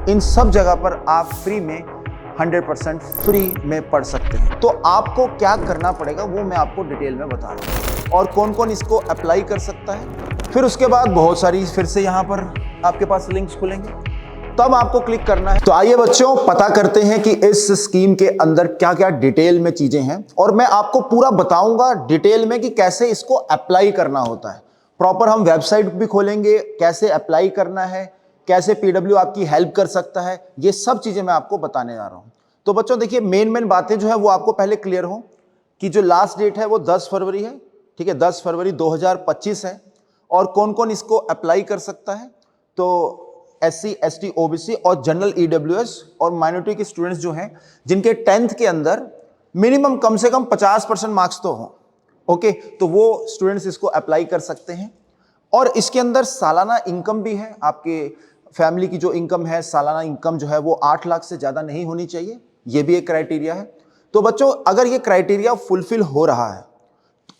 इन सब जगह पर आप फ्री में 100% फ्री में पढ़ सकते हैं। तो आपको क्या करना पड़ेगा वो मैं आपको डिटेल में बता रहा हूँ और कौन कौन इसको अप्लाई कर सकता है। फिर उसके बाद बहुत सारी फिर से यहाँ पर आपके पास लिंक्स खुलेंगे, तब आपको क्लिक करना है। तो आइए बच्चों पता करते हैं कि इस स्कीम के अंदर क्या क्या डिटेल में चीजें हैं, और मैं आपको पूरा बताऊंगा डिटेल में कि कैसे इसको अप्लाई करना होता है। प्रॉपर हम वेबसाइट भी खोलेंगे, कैसे अप्लाई करना है, कैसे पीडब्ल्यू आपकी हेल्प कर सकता है, ये सब चीजें मैं आपको बताने जा रहा हूं। तो बच्चों देखिए, मेन बातें जो है वो आपको पहले क्लियर हो कि जो लास्ट डेट है वो 10 फरवरी है, ठीक है, 10 फरवरी 2025 है। और कौन कौन इसको अप्लाई कर सकता है, तो SC, ST, OBC और जनरल EWS और माइनॉरिटी के स्टूडेंट्स जो हैं जिनके 10th के अंदर मिनिमम कम से कम 50% मार्क्स तो हों, ओके, तो वो स्टूडेंट्स इसको अप्लाई कर सकते हैं। और इसके अंदर सालाना इनकम भी है, आपके फैमिली की जो इनकम है, सालाना इनकम जो है वो 8 लाख से ज्यादा नहीं होनी चाहिए, ये भी एक क्राइटेरिया है। तो बच्चों अगर ये क्राइटेरिया फुलफिल हो रहा है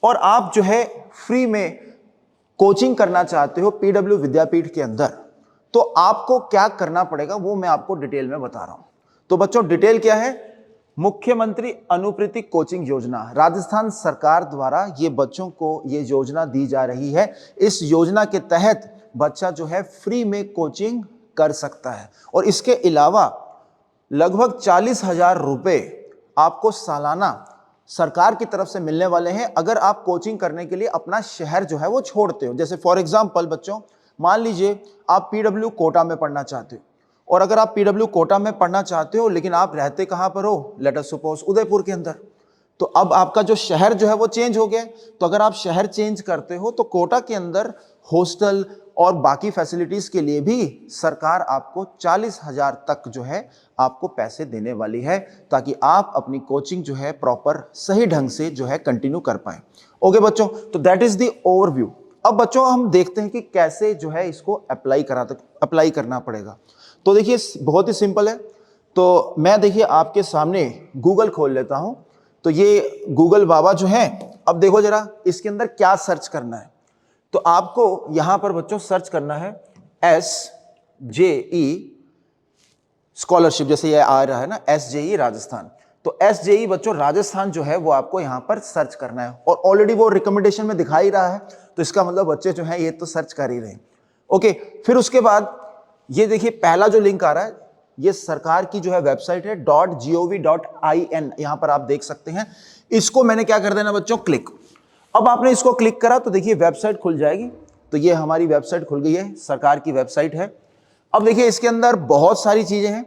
और आप जो है फ्री में कोचिंग करना चाहते हो पीडब्ल्यू विद्यापीठ के अंदर, तो आपको क्या करना पड़ेगा वो मैं आपको डिटेल में बता रहा हूं। तो बच्चों डिटेल क्या है, मुख्यमंत्री अनुप्रीति कोचिंग योजना, राजस्थान सरकार द्वारा ये बच्चों को ये योजना दी जा रही है। इस योजना के तहत बच्चा जो है फ्री में कोचिंग कर सकता है और इसके अलावा लगभग 40,000 रुपए आपको सालाना सरकार की तरफ से मिलने वाले हैं अगर आप कोचिंग करने के लिए अपना शहर जो है वो छोड़ते हो। जैसे फॉर एग्जांपल बच्चों, मान लीजिए आप पीडब्ल्यू कोटा में पढ़ना चाहते हो, और अगर आप पीडब्ल्यू कोटा में पढ़ना चाहते हो लेकिन आप रहते कहां पर हो, लेट अस सपोज उदयपुर के अंदर, तो अब आपका जो शहर जो है वो चेंज हो गया। तो अगर आप शहर चेंज करते हो तो कोटा के अंदर हॉस्टल और बाकी फैसिलिटीज के लिए भी सरकार आपको 40,000 तक जो है आपको पैसे देने वाली है, ताकि आप अपनी कोचिंग जो है प्रॉपर सही ढंग से जो है कंटिन्यू कर पाए। ओके बच्चों, तो दैट इज द ओवरव्यू। अब बच्चों हम देखते हैं कि कैसे जो है इसको अप्लाई करना पड़ेगा। तो देखिए बहुत ही सिंपल है। तो मैं देखिए आपके सामने गूगल खोल लेता हूं। तो ये गूगल बाबा जो है, अब देखो जरा इसके अंदर क्या सर्च करना है। तो आपको यहां पर बच्चों सर्च करना है SJE स्कॉलरशिप, जैसे ये आ रहा है ना SJE राजस्थान। तो SJE बच्चों राजस्थान जो है वो आपको यहां पर सर्च करना है, और ऑलरेडी वो रिकमेंडेशन में दिखा ही रहा है, तो इसका मतलब बच्चे जो है ये तो सर्च कर ही रहे हैं। ओके, फिर उसके बाद ये देखिए पहला जो लिंक आ रहा है ये सरकार की जो है वेबसाइट है .gov.in, यहां पर आप देख सकते हैं। इसको मैंने क्या कर देना बच्चों, क्लिक। अब आपने इसको क्लिक करा तो देखिए वेबसाइट खुल जाएगी। तो ये हमारी वेबसाइट खुल गई है, सरकार की वेबसाइट है। अब देखिए इसके अंदर बहुत सारी चीजें हैं,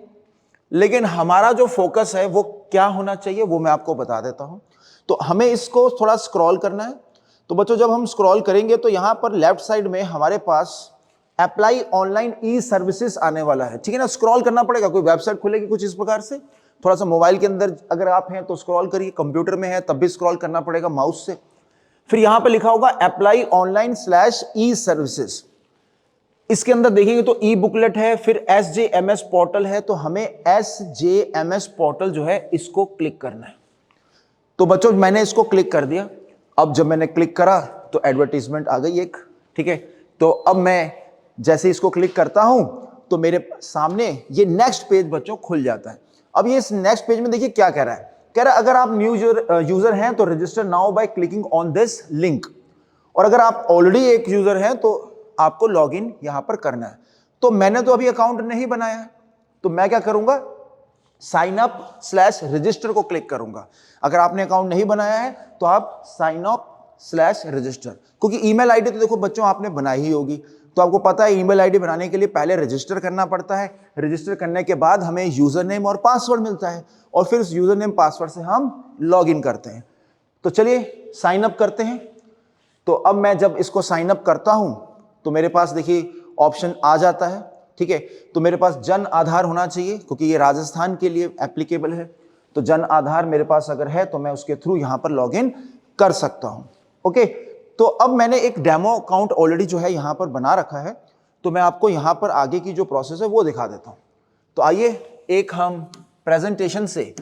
लेकिन हमारा जो फोकस है वो क्या होना चाहिए वो मैं आपको बता देता हूं। तो हमें इसको थोड़ा स्क्रॉल करना है। तो बच्चों जब हम स्क्रॉल करेंगे तो यहां पर लेफ्ट साइड में हमारे पास अप्लाई ऑनलाइन ई सर्विसेज आने वाला है, ठीक है ना। स्क्रॉल करना पड़ेगा, कोई वेबसाइट खुलेगी कुछ इस प्रकार से, थोड़ा सा मोबाइल के अंदर अगर आप हैं तो स्क्रॉल करिए, कंप्यूटर में है तब भी स्क्रॉल करना पड़ेगा माउस से। फिर यहां पर लिखा होगा अप्लाई ऑनलाइन /ई सर्विसेज। इसके अंदर देखेंगे तो ई बुकलेट है, फिर SJMS पोर्टल है। तो हमें SJMS पोर्टल जो है इसको क्लिक करना है। तो बच्चों मैंने इसको क्लिक कर दिया। अब जब मैंने क्लिक करा तो एडवर्टीजमेंट आ गई एक, ठीक है। तो अब मैं जैसे इसको क्लिक करता हूं तो मेरे सामने ये नेक्स्ट पेज बच्चों खुल जाता है। अब ये इस नेक्स्ट पेज में देखिए क्या कह रहा है, कह रहा है अगर आप न्यू यूजर हैं तो register now by clicking on this link, और अगर आप ऑलरेडी एक यूजर हैं तो आपको लॉगिन यहां पर करना है। तो मैंने तो अभी अकाउंट नहीं बनाया है, तो मैं क्या करूंगा, साइन अप /रजिस्टर को क्लिक करूंगा। अगर आपने अकाउंट नहीं बनाया है तो आप साइन अप /रजिस्टर, क्योंकि ईमेल आईडी तो देखो बच्चों आपने बनाई ही होगी, तो आपको पता है ईमेल आईडी बनाने के लिए पहले रजिस्टर करना पड़ता है। रजिस्टर करने के बाद हमें यूजर नेम और पासवर्ड मिलता है, और फिर उस यूजर नेम पासवर्ड से हम लॉग इन करते हैं। तो चलिए साइन अप करते हैं। तो अब मैं जब इसको साइन अप करता हूं तो मेरे पास देखिए ऑप्शन आ जाता है, ठीक है। तो मेरे पास जन आधार होना चाहिए क्योंकि ये राजस्थान के लिए एप्लीकेबल है। तो जन आधार मेरे पास अगर है तो मैं उसके थ्रू यहां पर लॉग इन कर सकता हूं। ओके, तो अब मैंने एक डेमो अकाउंट ऑलरेडी जो है यहां पर बना रखा है, तो मैं आपको यहां पर आगे की जो प्रोसेस है वो दिखा देता हूं। तो आइए एक हम प्रेजेंटेशन से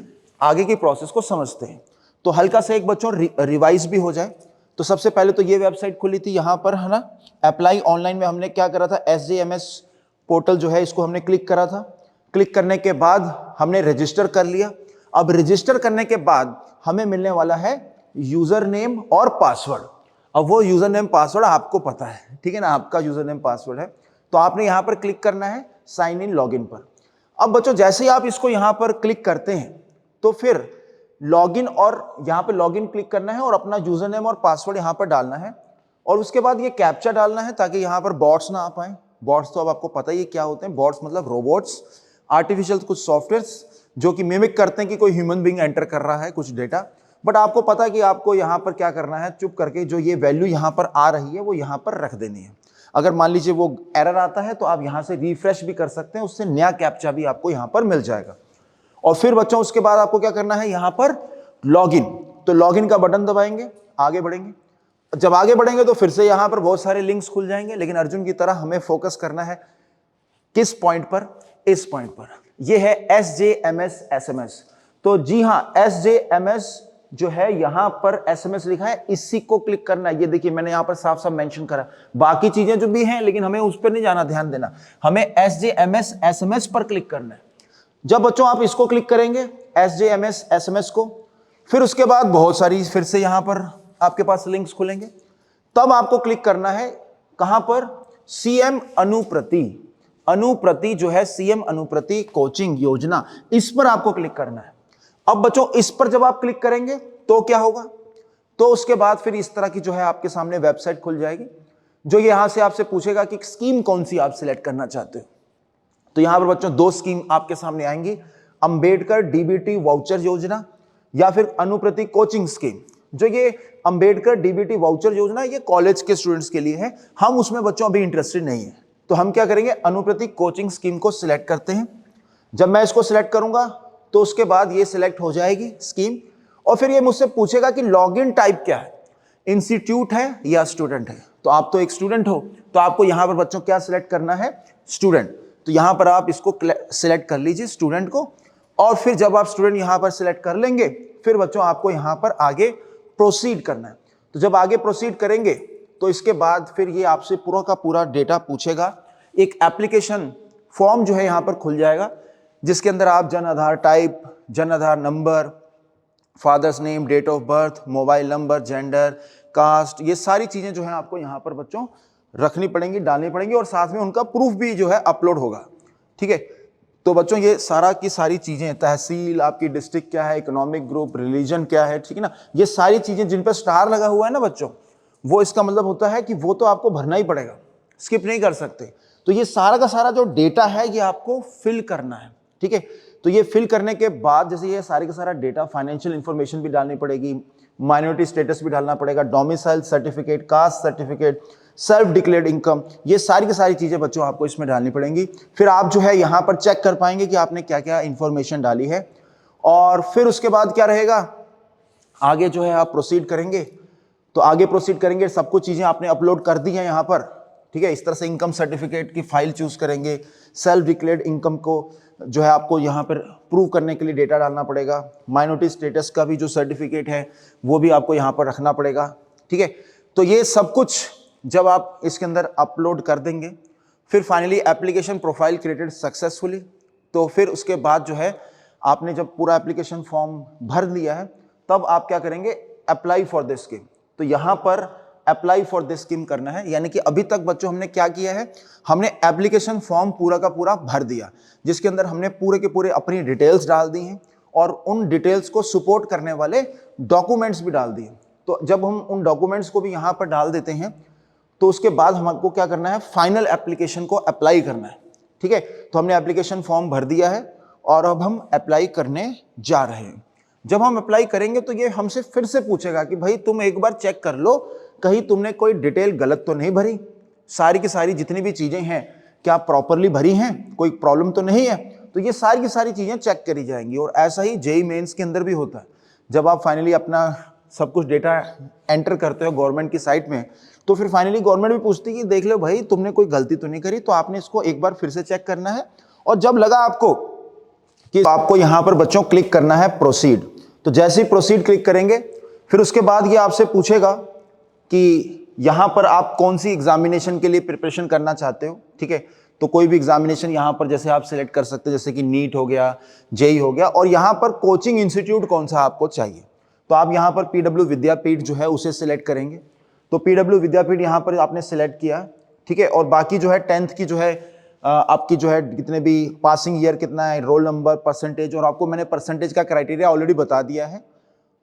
आगे की प्रोसेस को समझते हैं। तो हल्का से एक बच्चों रिवाइज भी हो जाए। तो सबसे पहले तो ये वेबसाइट खुली थी यहां पर, है ना। अप्लाई ऑनलाइन में हमने क्या करा था, SJMS पोर्टल जो है इसको हमने क्लिक करा था। क्लिक करने के बाद हमने रजिस्टर कर लिया। अब रजिस्टर करने के बाद हमें मिलने वाला है यूजर नेम और पासवर्ड। अब वो यूजर नेम पासवर्ड आपको पता है, ठीक है ना, आपका यूजर नेम पासवर्ड है। तो आपने यहां पर क्लिक करना है साइन इन लॉगिन पर। अब बच्चों जैसे ही आप इसको यहां पर क्लिक करते हैं तो फिर लॉगिन, और यहां पर लॉगिन क्लिक करना है और अपना यूजर नेम और पासवर्ड यहां पर डालना है, और उसके बाद ये कैप्चा डालना है ताकि यहां पर बॉट्स ना आ पाए। बॉट्स तो अब आपको पता ही है क्या होते हैं। बॉट्स मतलब रोबोट्स, आर्टिफिशियल कुछ सॉफ्टवेयर्स जो कि मिमिक करते हैं कि कोई ह्यूमन बीइंग एंटर कर रहा है कुछ डेटा, बट आपको पता है कि आपको यहां पर क्या करना है, चुप करके जो ये वैल्यू यहां पर आ रही है वो यहां पर रख देनी है। अगर मान लीजिए वो एरर आता है तो आप यहां से रिफ्रेश भी कर सकते हैं, उससे नया कैप्चा भी आपको यहां पर मिल जाएगा। और फिर बच्चों उसके बाद आपको क्या करना है, यहां पर लॉगिन, तो लॉगिन का बटन दबाएंगे, आगे बढ़ेंगे। जब आगे बढ़ेंगे तो फिर से यहां पर बहुत सारे लिंक्स खुल जाएंगे, लेकिन अर्जुन की तरह हमें फोकस करना है किस पॉइंट पर, इस पॉइंट पर। यह है SJMS SMS। तो जी हां, SJMS जो है यहां पर SMS लिखा है, इसी को क्लिक करना है। ये देखिए मैंने यहां पर साफ साफ मेंशन करा, बाकी चीजें जो भी हैं लेकिन हमें उस पर नहीं जाना, ध्यान देना, हमें SJMS SMS पर क्लिक करना है। जब बच्चों आप इसको क्लिक करेंगे SJMS SMS को, फिर उसके बाद बहुत सारी फिर से यहां पर आपके पास लिंक्स खुलेंगे। तब आपको क्लिक करना है कहां पर, CM अनुप्रति, अनुप्रति जो है CM अनुप्रति कोचिंग योजना, इस पर आपको क्लिक करना है। अब बच्चों इस पर जब आप क्लिक करेंगे तो क्या होगा, तो उसके बाद फिर इस तरह की जो है आपके सामने वेबसाइट खुल जाएगी, जो यहां से आपसे पूछेगा कि स्कीम कौन सी आप सिलेक्ट करना चाहते हो। तो यहां पर बच्चों दो स्कीम आपके सामने आएंगी, अंबेडकर DBT वाउचर योजना या फिर अनुप्रति कोचिंग स्कीम। जो ये अंबेडकर DBT वाउचर योजना ये कॉलेज के स्टूडेंट्स के लिए है, हम उसमें बच्चों अभी इंटरेस्टेड नहीं है। तो हम क्या करेंगे, अनुप्रति कोचिंग स्कीम को सिलेक्ट करते हैं। जब मैं इसको सिलेक्ट करूंगा तो उसके बाद ये सिलेक्ट हो जाएगी स्कीम, और फिर ये मुझसे पूछेगा कि लॉगिन टाइप क्या है, इंस्टीट्यूट है या स्टूडेंट है। तो आप तो एक स्टूडेंट हो, तो आपको यहां पर बच्चों क्या सिलेक्ट करना है, स्टूडेंट। तो यहां पर आप इसको सिलेक्ट कर लीजिए स्टूडेंट को, और फिर जब आप स्टूडेंट यहां पर सिलेक्ट कर लेंगे फिर बच्चों आपको यहां पर आगे प्रोसीड करना है। तो जब आगे प्रोसीड करेंगे तो इसके बाद फिर ये आपसे पूरा का पूरा डेटा पूछेगा। एक एप्लीकेशन फॉर्म जो है यहां पर खुल जाएगा, जिसके अंदर आप जन Aadhaar type, Jan Aadhaar number, father's name, date of birth, mobile number, gender, caste, ये सारी चीजें जो है आपको यहां पर बच्चों रखनी पड़ेंगी, डालनी पड़ेंगी, और साथ में उनका प्रूफ भी जो है अपलोड होगा। ठीक है, तो बच्चों ये सारा की सारी चीजें, तहसील, आपकी डिस्ट्रिक्ट क्या है, इकोनॉमिक ग्रुप, रिलीजन क्या है, ठीक है ना, ये सारी चीजें जिन पर स्टार लगा हुआ है ना बच्चों, वो इसका मतलब होता है कि वो तो आपको भरना ही पड़ेगा, स्किप नहीं कर सकते। तो ये सारा का सारा जो डेटा है ये आपको फिल करना है। ठीक है, तो ये फिल करने के बाद जैसे ये सारे का सारा डेटा, फाइनेंशियल इंफॉर्मेशन भी डालनी पड़ेगी, माइनॉरिटी स्टेटस भी डालना पड़ेगा, domicile certificate, caste certificate, self declared income, ये सारी की सारी चीजें बच्चों आपको इसमें डालनी पड़ेंगी। फिर आप जो है यहाँ पर चेक कर पाएंगे कि आपने क्या क्या इंफॉर्मेशन डाली है, और फिर उसके बाद क्या रहेगा, आगे जो है आप प्रोसीड करेंगे। तो आगे प्रोसीड करेंगे, सब कुछ चीजें आपने अपलोड कर दी हैं यहाँ पर। ठीक है, इस तरह से इनकम सर्टिफिकेट की फाइल चूज करेंगे, सेल्फ डिक्लेयर्ड इनकम को जो है आपको यहाँ पर प्रूव करने के लिए डेटा डालना पड़ेगा, माइनॉरिटी स्टेटस का भी जो सर्टिफिकेट है वो भी आपको यहाँ पर रखना पड़ेगा। ठीक है, तो ये सब कुछ जब आप इसके अंदर अपलोड कर देंगे, फिर finally application profile created successfully. तो फिर उसके बाद जो है आपने जब पूरा एप्लीकेशन फॉर्म भर दिया है, तब आप क्या करेंगे, अप्लाई फॉर दिस स्कीम। तो यहाँ पर अप्लाई फॉर दिस स्कीम करना है, यानी कि अभी तक बच्चों हमने क्या किया है, हमने एप्लीकेशन फॉर्म पूरा का पूरा भर दिया, जिसके अंदर हमने पूरे के पूरे अपनी डिटेल्स डाल दी हैं, और उन डिटेल्स को सपोर्ट करने वाले डॉक्यूमेंट्स भी डाल दिए। तो जब हम उन डॉक्यूमेंट्स को भी यहाँ पर डाल देते हैं, तो उसके बाद हमको क्या करना है, फाइनल एप्लीकेशन को अप्लाई करना है। ठीक है, तो हमने एप्लीकेशन फॉर्म भर दिया है और अब हम अप्लाई करने जा रहे हैं। जब हम अप्लाई करेंगे तो ये हमसे फिर से पूछेगा कि भाई तुम एक बार चेक कर लो, कहीं तुमने कोई डिटेल गलत तो नहीं भरी, सारी की सारी जितनी भी चीजें हैं क्या प्रॉपरली भरी हैं, कोई प्रॉब्लम तो नहीं है। तो ये सारी की सारी चीजें चेक करी जाएंगी। और ऐसा ही जेईई मेंस के अंदर भी होता है, जब आप फाइनली अपना सब कुछ डेटा एंटर करते हो गवर्नमेंट की साइट में, तो फिर फाइनली गवर्नमेंट भी पूछती है कि देख लो भाई तुमने कोई गलती तो नहीं करी, तो आपने इसको एक बार फिर से चेक करना है। और जब लगा आपको कि आपको यहां पर बच्चों क्लिक करना है प्रोसीड, तो जैसे ही प्रोसीड क्लिक करेंगे, फिर उसके बाद ये आपसे पूछेगा कि यहां पर आप कौन सी एग्जामिनेशन के लिए प्रिपरेशन करना चाहते हो। ठीक है, तो कोई भी एग्जामिनेशन यहाँ पर जैसे आप सिलेक्ट कर सकते हैं, जैसे कि नीट हो गया, जेई हो गया, और यहाँ पर कोचिंग इंस्टीट्यूट कौन सा आपको चाहिए, तो आप यहाँ पर पीडब्ल्यू विद्यापीठ जो है उसे सिलेक्ट करेंगे। तो पीडब्ल्यू विद्यापीठ यहाँ पर आपने सिलेक्ट किया, ठीक है। और बाकी जो है 10th की जो है आपकी जो है कितने भी पासिंग ईयर कितना है, रोल नंबर, परसेंटेज, और आपको मैंने परसेंटेज का क्राइटेरिया ऑलरेडी बता दिया है।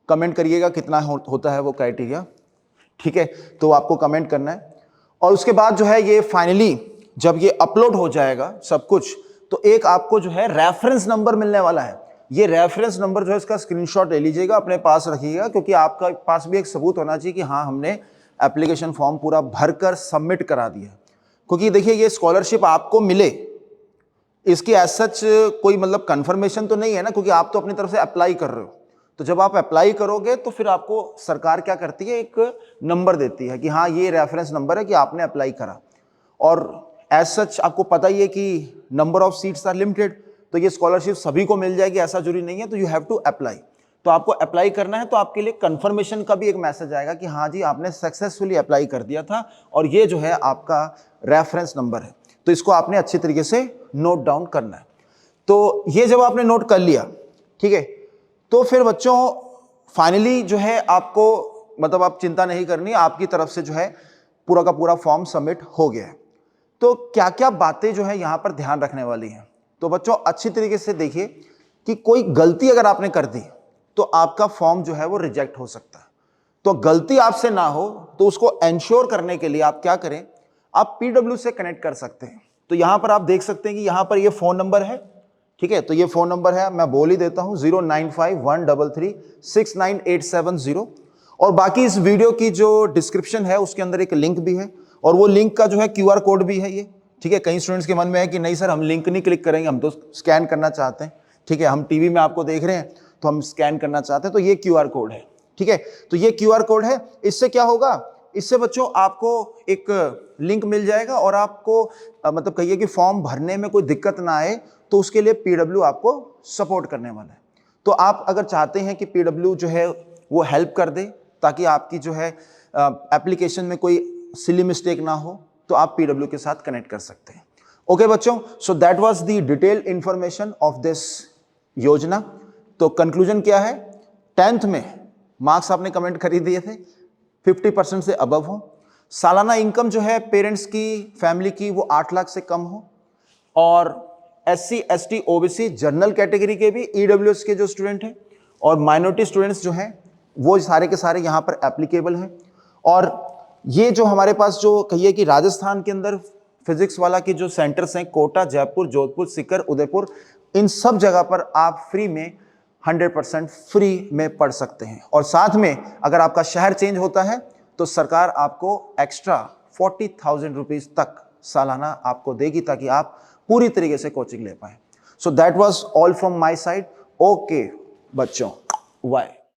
कमेंट करिएगा कितना होता है वो क्राइटेरिया, ठीक है, तो आपको कमेंट करना है। और उसके बाद जो है ये फाइनली जब ये अपलोड हो जाएगा सब कुछ, तो एक आपको जो है रेफरेंस नंबर मिलने वाला है। ये रेफरेंस नंबर जो है इसका स्क्रीनशॉट ले लीजिएगा, अपने पास रखिएगा, क्योंकि आपका पास भी एक सबूत होना चाहिए कि हाँ हमने एप्लीकेशन फॉर्म पूरा भरकर सबमिट करा दिया। क्योंकि देखिए ये स्कॉलरशिप आपको मिले, इसकी एज सच कोई मतलब कंफर्मेशन तो नहीं है ना, क्योंकि आप तो अपनी तरफ से अप्लाई कर रहे हो। तो जब आप अप्लाई करोगे तो फिर आपको सरकार क्या करती है, एक नंबर देती है कि हाँ ये रेफरेंस नंबर है कि आपने अप्लाई करा। और एज सच आपको पता ही है कि number of seats are limited, तो ये स्कॉलरशिप सभी को मिल जाएगी ऐसा जरूरी नहीं है, तो यू हैव टू अप्लाई। तो आपको अप्लाई करना है, तो आपके लिए कंफर्मेशन का भी एक मैसेज आएगा कि हाँ जी आपने सक्सेसफुली अप्लाई कर दिया था, और ये जो है आपका रेफरेंस नंबर है। तो इसको आपने अच्छी तरीके से नोट डाउन करना है। तो ये जब आपने नोट कर लिया, ठीक है, तो फिर बच्चों फाइनली जो है आपको मतलब आप चिंता नहीं करनी, आपकी तरफ से जो है पूरा का पूरा फॉर्म सबमिट हो गया है। तो क्या क्या बातें जो है यहाँ पर ध्यान रखने वाली हैं, तो बच्चों अच्छी तरीके से देखिए कि कोई गलती अगर आपने कर दी तो आपका फॉर्म जो है वो रिजेक्ट हो सकता है। तो गलती आपसे ना हो, तो उसको एंश्योर करने के लिए आप क्या करें, आप पीडब्ल्यू से कनेक्ट कर सकते हैं। तो यहाँ पर आप देख सकते हैं कि यहाँ पर ये फ़ोन नंबर है, ठीक है, तो ये फ़ोन नंबर है, मैं बोल ही देता हूँ 0951336980। और बाकी इस वीडियो की जो डिस्क्रिप्शन है उसके अंदर एक लिंक भी है, और वो लिंक का जो है QR कोड भी है ये, ठीक है। कई स्टूडेंट्स के मन में है कि नहीं सर हम लिंक नहीं क्लिक करेंगे, हम तो स्कैन करना चाहते हैं, ठीक है, हम टीवी में आपको देख रहे हैं तो हम स्कैन करना चाहते हैं, तो ये QR कोड है, ठीक है। तो ये QR कोड है, इससे क्या होगा, इससे बच्चों आपको एक लिंक मिल जाएगा, और आपको मतलब कहिए कि फॉर्म भरने में कोई दिक्कत ना आए, तो उसके लिए पीडब्ल्यू आपको सपोर्ट करने वाला है। तो आप अगर चाहते हैं कि पीडब्ल्यू जो है वो हेल्प कर दे ताकि आपकी जो है एप्लीकेशन में कोई सिली मिस्टेक ना हो, तो आप पीडब्ल्यू के साथ कनेक्ट कर सकते हैं। ओके बच्चों, so that was the detail information of this योजना। तो कंक्लूजन क्या है, 10th में मार्क्स आपने कमेंट कर ही दिए थे 50% से अबव हो, सालाना इनकम जो है पेरेंट्स की, फैमिली की, वो 8 लाख से कम हो, और SC ST OBC general category के भी, EWS के जो स्टूडेंट हैं और माइनॉरिटी स्टूडेंट्स जो हैं वो सारे के सारे यहाँ पर एप्लीकेबल हैं। और ये जो हमारे पास जो कहिए कि राजस्थान के अंदर फिजिक्स वाला के जो सेंटर्स हैं, कोटा, जयपुर, जोधपुर, सीकर, उदयपुर, इन सब जगह पर आप फ्री में 100% फ्री में पढ़ सकते हैं। और साथ में अगर आपका शहर चेंज होता है तो सरकार आपको एक्स्ट्रा 40,000 रुपीज तक सालाना आपको देगी, ताकि आप पूरी तरीके से कोचिंग ले पाए। So that was all from my side. Okay बच्चों, बाय।